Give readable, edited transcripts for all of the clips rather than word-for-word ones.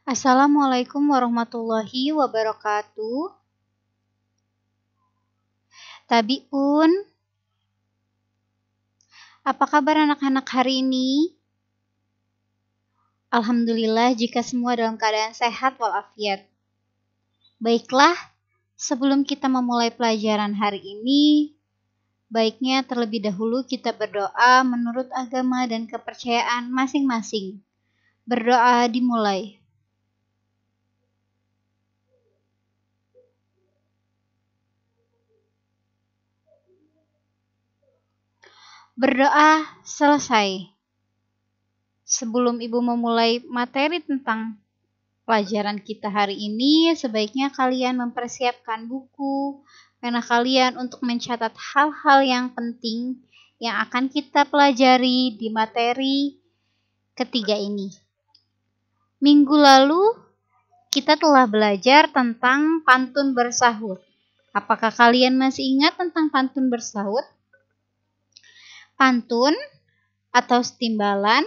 Assalamualaikum warahmatullahi wabarakatuh. Tabiun, apa kabar anak-anak hari ini? Alhamdulillah jika semua dalam keadaan sehat walafiat. Baiklah, sebelum kita memulai pelajaran hari ini, baiknya terlebih dahulu kita berdoa menurut agama dan kepercayaan masing-masing. Berdoa dimulai. Berdoa selesai. Sebelum Ibu memulai materi tentang pelajaran kita hari ini, sebaiknya kalian mempersiapkan buku, pena kalian untuk mencatat hal-hal yang penting yang akan kita pelajari di materi ketiga ini. Minggu lalu, kita telah belajar tentang pantun bersahut. Apakah kalian masih ingat tentang pantun bersahut? Pantun atau setimbalan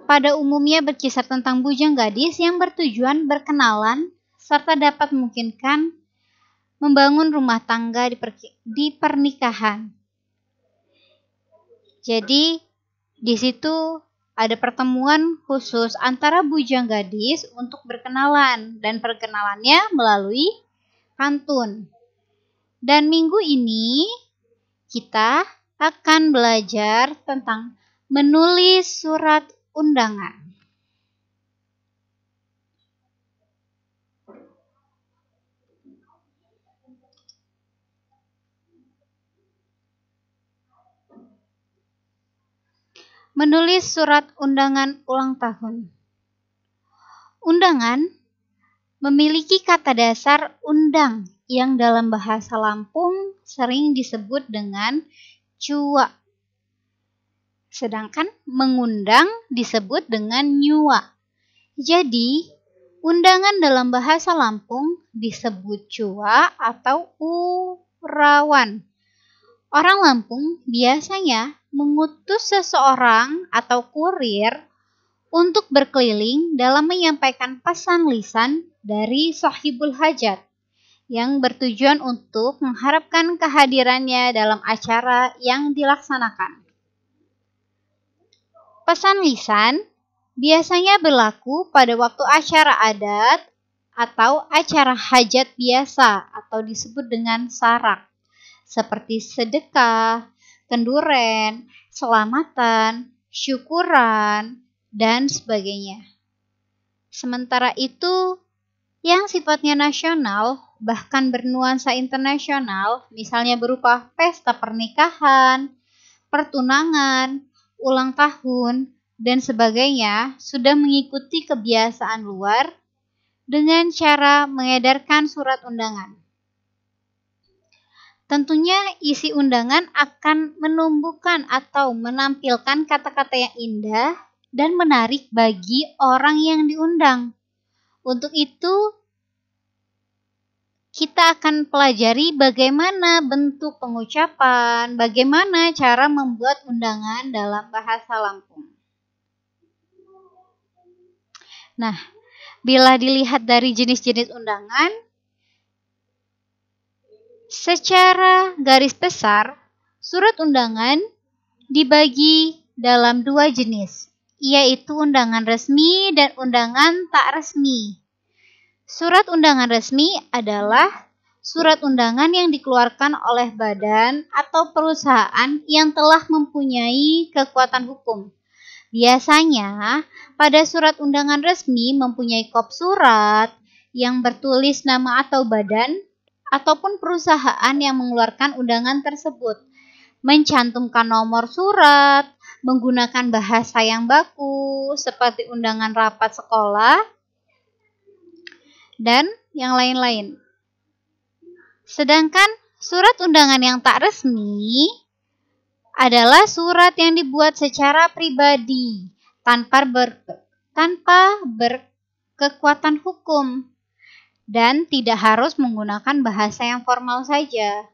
pada umumnya berkisar tentang bujang gadis yang bertujuan berkenalan serta dapat memungkinkan membangun rumah tangga di pernikahan. Jadi, di situ ada pertemuan khusus antara bujang gadis untuk berkenalan dan perkenalannya melalui pantun. Dan minggu ini kita akan belajar tentang menulis surat undangan. Menulis surat undangan ulang tahun. Undangan memiliki kata dasar undang yang dalam bahasa Lampung sering disebut dengan cua. Sedangkan mengundang disebut dengan nyua. Jadi, undangan dalam bahasa Lampung disebut cua atau urawan. Orang Lampung biasanya mengutus seseorang atau kurir untuk berkeliling dalam menyampaikan pesan lisan dari sahibul hajat yang bertujuan untuk mengharapkan kehadirannya dalam acara yang dilaksanakan. Pesan lisan biasanya berlaku pada waktu acara adat atau acara hajat biasa atau disebut dengan sarak, seperti sedekah, kenduren, selamatan, syukuran, dan sebagainya. Sementara itu, yang sifatnya nasional bahkan bernuansa internasional, misalnya berupa pesta pernikahan, pertunangan, ulang tahun, dan sebagainya, sudah mengikuti kebiasaan luar dengan cara mengedarkan surat undangan. Tentunya isi undangan akan menumbuhkan atau menampilkan kata-kata yang indah dan menarik bagi orang yang diundang. Untuk itu, kita akan pelajari bagaimana bentuk pengucapan, bagaimana cara membuat undangan dalam bahasa Lampung. Nah, bila dilihat dari jenis-jenis undangan, secara garis besar, surat undangan dibagi dalam dua jenis, yaitu undangan resmi dan undangan tak resmi. Surat undangan resmi adalah surat undangan yang dikeluarkan oleh badan atau perusahaan yang telah mempunyai kekuatan hukum. Biasanya, pada surat undangan resmi mempunyai kop surat yang bertulis nama atau badan ataupun perusahaan yang mengeluarkan undangan tersebut, mencantumkan nomor surat, menggunakan bahasa yang baku seperti undangan rapat sekolah, dan yang lain-lain. Sedangkan surat undangan yang tak resmi adalah surat yang dibuat secara pribadi tanpa berkekuatan hukum dan tidak harus menggunakan bahasa yang formal saja.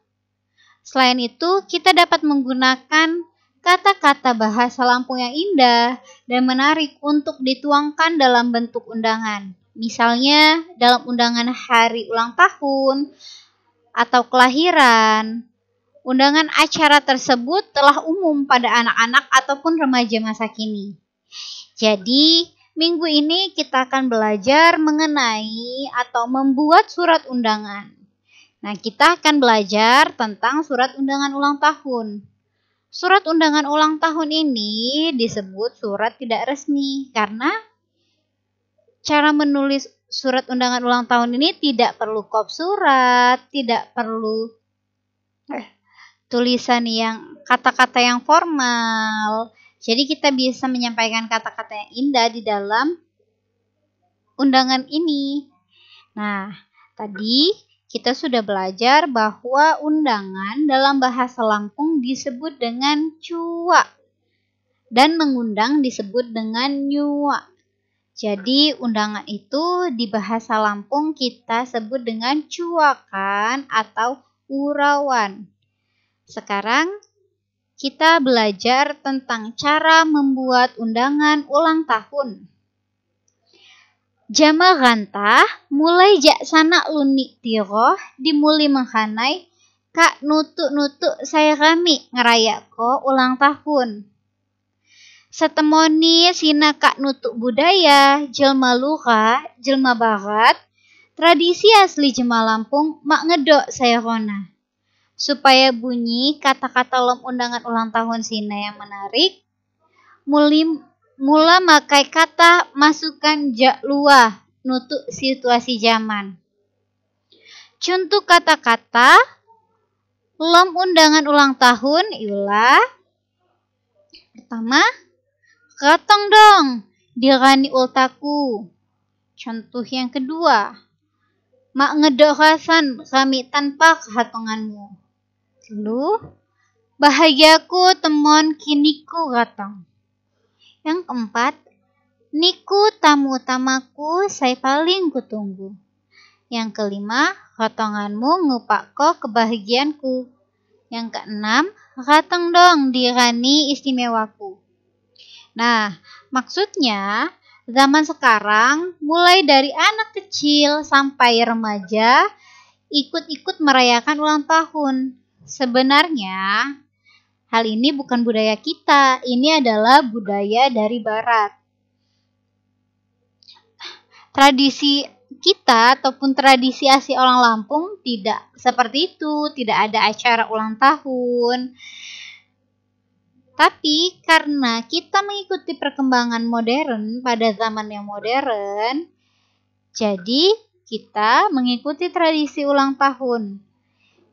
Selain itu, kita dapat menggunakan kata-kata bahasa Lampung yang indah dan menarik untuk dituangkan dalam bentuk undangan. Misalnya dalam undangan hari ulang tahun atau kelahiran. Undangan acara tersebut telah umum pada anak-anak ataupun remaja masa kini. Jadi, minggu ini kita akan belajar mengenai atau membuat surat undangan. Nah, kita akan belajar tentang surat undangan ulang tahun. Surat undangan ulang tahun ini disebut surat tidak resmi karena cara menulis surat undangan ulang tahun ini tidak perlu kop surat, tidak perlu tulisan yang kata-kata yang formal. Jadi kita bisa menyampaikan kata-kata yang indah di dalam undangan ini. Nah, tadi kita sudah belajar bahwa undangan dalam bahasa Lampung disebut dengan cua dan mengundang disebut dengan nyua. Jadi undangan itu di bahasa Lampung kita sebut dengan cuakan atau urawan. Sekarang kita belajar tentang cara membuat undangan ulang tahun. Jama gantah mulai jaksana lunik tiroh dimuli menghanai kak nutuk-nutuk saya kami ngerayak ko ulang tahun. Setemoni sina kak nutuk budaya jelma luka jelma barat tradisi asli Jema Lampung mak ngedok saya rona. Supaya bunyi kata-kata lom undangan ulang tahun sina yang menarik, mula makai kata masukan jak luah nutuk situasi zaman. Contoh kata-kata lom undangan ulang tahun ialah pertama, katong dong dirani ultaku. Contoh yang kedua, mak ngedokasan kami tanpa kehatonganmu. Lalu, bahagiaku temon kiniku katong. Yang keempat, niku tamu utamaku saya paling kutunggu. Yang kelima, katonganmu ngupakko kebahagiaanku. Yang keenam, katong dong dirani istimewaku. Nah, maksudnya zaman sekarang mulai dari anak kecil sampai remaja ikut-ikut merayakan ulang tahun. Sebenarnya hal ini bukan budaya kita, ini adalah budaya dari barat. Tradisi kita ataupun tradisi asli orang Lampung tidak seperti itu, tidak ada acara ulang tahun. Tapi karena kita mengikuti perkembangan modern pada zaman yang modern, jadi kita mengikuti tradisi ulang tahun.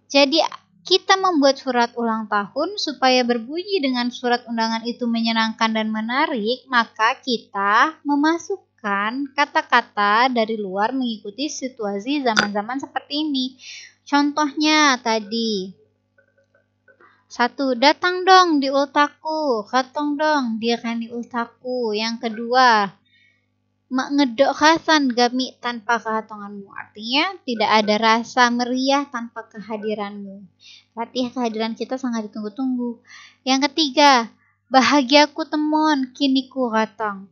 Jadi kita membuat surat ulang tahun supaya berbunyi dengan surat undangan itu menyenangkan dan menarik, maka kita memasukkan kata-kata dari luar mengikuti situasi zaman-zaman seperti ini. Contohnya tadi, 1. Datang dong di ultaku, katong dong dirani ultaku. Yang kedua, mak ngedok khasan gami tanpa kehatonganmu. Artinya tidak ada rasa meriah tanpa kehadiranmu. Berarti kehadiran kita sangat ditunggu-tunggu. Yang ketiga, bahagiaku temon kiniku katong.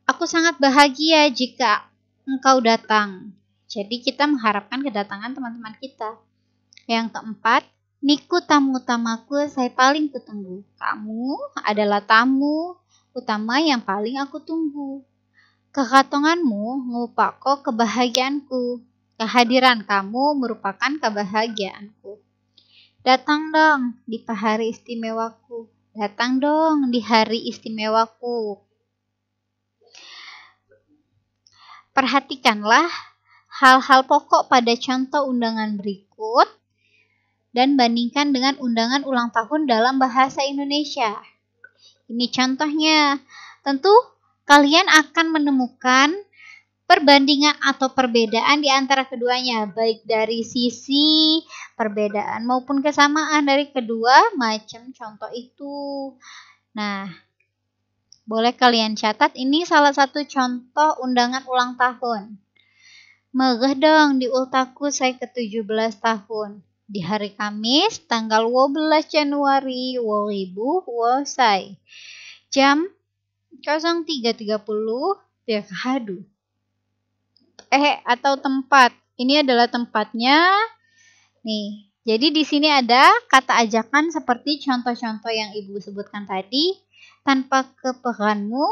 Aku sangat bahagia jika engkau datang. Jadi kita mengharapkan kedatangan teman-teman kita. Yang keempat, niku tamu utamaku saya paling kutunggu. Kamu adalah tamu utama yang paling aku tunggu. Kekatonganmu ngupako kebahagiaanku. Kehadiran kamu merupakan kebahagiaanku. Datang dong di hari istimewaku. Datang dong di hari istimewaku. Perhatikanlah hal-hal pokok pada contoh undangan berikut dan bandingkan dengan undangan ulang tahun dalam bahasa Indonesia. Ini contohnya. Tentu kalian akan menemukan perbandingan atau perbedaan di antara keduanya, baik dari sisi perbedaan maupun kesamaan dari kedua macam contoh itu. Nah, boleh kalian catat, ini salah satu contoh undangan ulang tahun. Megeh dong di ultaku saya ke-17 tahun. di hari Kamis tanggal 12 Januari 2021 jam 03.30 Dekadu. Atau tempat. Ini adalah tempatnya. Nih, jadi di sini ada kata ajakan seperti contoh-contoh yang Ibu sebutkan tadi. Tanpa kepeganmu,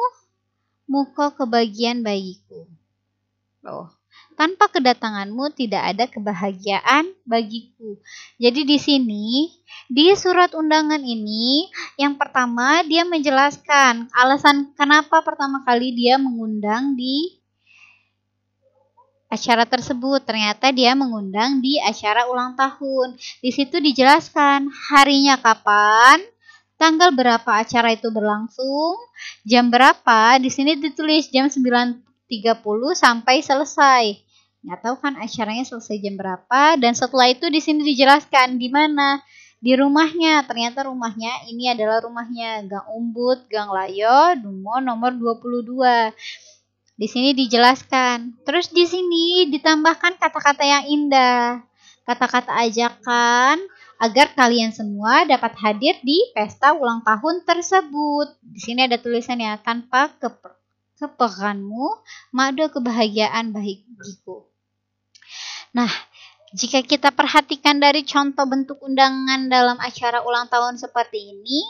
muka kebahagiaan bagiku. Loh, tanpa kedatanganmu tidak ada kebahagiaan bagiku. Jadi di sini, di surat undangan ini, yang pertama dia menjelaskan alasan kenapa pertama kali dia mengundang di acara tersebut. Ternyata dia mengundang di acara ulang tahun. Di situ dijelaskan harinya kapan, tanggal berapa acara itu berlangsung, jam berapa. Di sini ditulis jam 9.30 sampai selesai. Nggak tahu kan acaranya selesai jam berapa. Dan setelah itu di sini dijelaskan di mana, di rumahnya. Ternyata rumahnya ini adalah rumahnya Gang Umbut, Gang Layo, Dungo nomor 22. Di sini dijelaskan. Terus di sini ditambahkan kata-kata yang indah, kata-kata ajakan agar kalian semua dapat hadir di pesta ulang tahun tersebut. Di sini ada tulisannya, tanpa kepeganmu, mada kebahagiaan bagiku. Nah, jika kita perhatikan dari contoh bentuk undangan dalam acara ulang tahun seperti ini,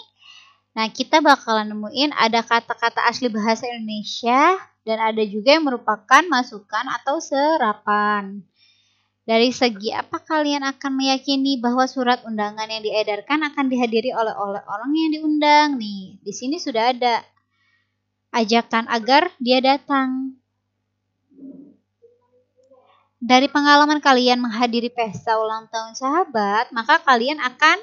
nah kita bakalan nemuin ada kata-kata asli bahasa Indonesia dan ada juga yang merupakan masukan atau serapan. Dari segi apa kalian akan meyakini bahwa surat undangan yang diedarkan akan dihadiri oleh orang yang diundang? Nih, di sini sudah ada ajakan agar dia datang. Dari pengalaman kalian menghadiri pesta ulang tahun sahabat, maka kalian akan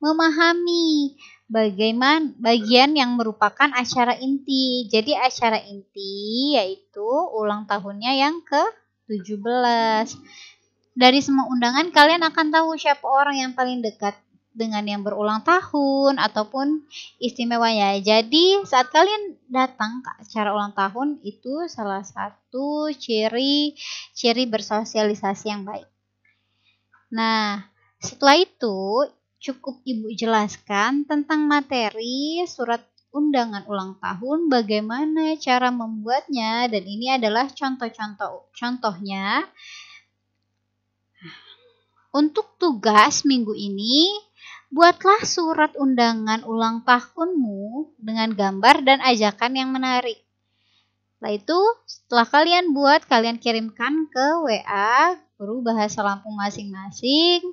memahami bagaimana bagian yang merupakan acara inti. Jadi acara inti yaitu ulang tahunnya yang ke-17. Dari semua undangan kalian akan tahu siapa orang yang paling dekat dengan yang berulang tahun ataupun istimewanya. Jadi saat kalian datang ke acara ulang tahun itu salah satu ciri bersosialisasi yang baik. Nah, setelah itu cukup Ibu jelaskan tentang materi surat undangan ulang tahun, bagaimana cara membuatnya, dan ini adalah contohnya. Untuk tugas minggu ini, buatlah surat undangan ulang tahunmu dengan gambar dan ajakan yang menarik. Setelah itu, setelah kalian buat, kalian kirimkan ke WA guru bahasa Lampung masing-masing.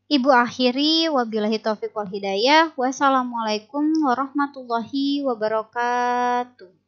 Ibu akhiri, wabillahi taufiq wal hidayah. Wassalamualaikum warahmatullahi wabarakatuh.